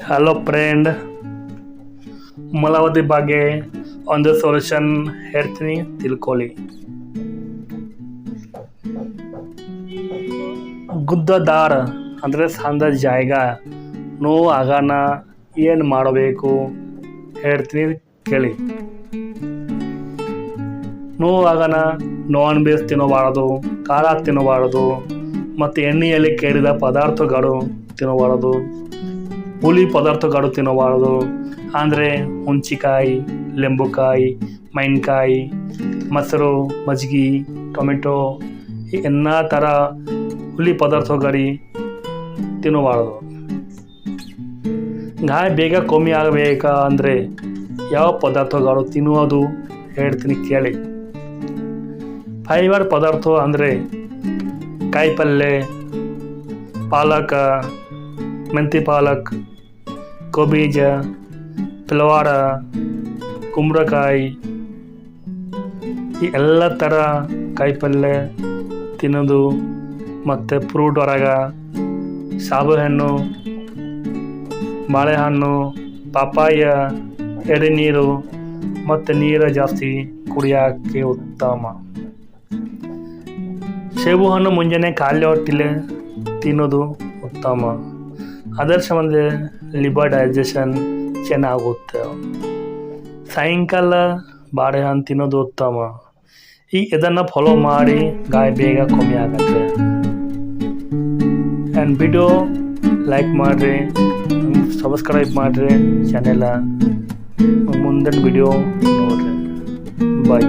Hello friend, ಮಲಬದ್ಧತೆ ಬಗ್ಗೆ ಒಂದು ಸೊಲ್ಯೂಷನ್ ಹೇಳ್ತೀನಿ, ತಿಳ್ಕೊಳ್ಳಿ. ಗುದ್ದದಾರ ಅಂದರೆ ಸಂದ ಜಾಗ ನೋವು ಆಗಾನ ಏನು ಮಾಡಬೇಕು ಹೇಳ್ತೀನಿ, ಕೇಳಿ. ನೋವು ಆಗಾನ ನಾನ್ ವೆಜ್ ತಿನ್ನಬಾರದು, ಖಾರ ತಿನ್ನಬಾರದು, ಮತ್ತು ಎಣ್ಣೆಯಲ್ಲಿ ಕೇಳಿದ ಪದಾರ್ಥಗಳು ತಿನ್ನಬಾರದು, ಹುಳಿ ಪದಾರ್ಥಗಳು ತಿನ್ನಬಾರದು. ಅಂದರೆ ಹುಂಚಿಕಾಯಿ, ಲೆಂಬುಕಾಯಿ, ಮಾವಿನಕಾಯಿ, ಮೊಸರು, ಮಜ್ಜಿಗೆ, ಟೊಮೆಟೊ, ಈ ಎಲ್ಲ ಥರ ಹುಳಿ ಪದಾರ್ಥಗಳು ತಿನ್ನಬಾರದು. ಗಾಯ ಬೇಗ ಕಮ್ಮಿ ಆಗಬೇಕಾ ಅಂದರೆ ಯಾವ ಪದಾರ್ಥಗಳು ತಿನ್ನುವುದು ಹೇಳ್ತೀನಿ, ಕೇಳಿ. ಫೈಬರ್ ಪದಾರ್ಥ ಅಂದರೆ ಕಾಯಿಪಲ್ಯ, ಪಾಲಕ, ಮೆಂತಿ ಪಾಲಕ್, ಕೋಬೀಜ, ಫ್ಲವರ, ಕುಂಬಳಕಾಯಿ, ಈ ಎಲ್ಲ ಥರ ಕಾಯಿಪಲ್ಯ ತಿನ್ನೋದು. ಮತ್ತು ಫ್ರೂಟ್ ಹೊರಗ ಸಾಬುಹಣ್ಣು, ಬಾಳೆಹಣ್ಣು, ಪಪ್ಪಾಯ, ಎಡೆನೀರು ಮತ್ತು ನೀರು ಜಾಸ್ತಿ ಕುಡಿಯೋಕ್ಕೆ ಉತ್ತಮ. ಸೇಬು ಹಣ್ಣು ಮುಂಜಾನೆ ಖಾಲಿ ಹೊಟ್ಟೆಲೆ ತಿನ್ನೋದು ಉತ್ತಮ. ಅದರ ಸಂಬಂಧ ಲಿವರ್ ಡೈಜೆಷನ್ ಚೆನ್ನಾಗುತ್ತೆ. ಸಾಯಂಕಾಲ ಬಾಳೆಹಣ್ಣು ತಿನ್ನೋದು ಉತ್ತಮ. ಇದನ್ನು ಫಾಲೋ ಮಾಡಿ ಗಾಯ ಬೇಗ ಕಮ್ಮಿ ಆಗುತ್ತೆ. ಆ್ಯಂಡ್ ವಿಡಿಯೋ ಲೈಕ್ ಮಾಡಿರಿ, ಸಬ್ಸ್ಕ್ರೈಬ್ ಮಾಡಿರಿ ಚಾನೆಲ. ಮುಂದಿನ ವಿಡಿಯೋ ನೋಡಿರಿ. ಬಾಯ್.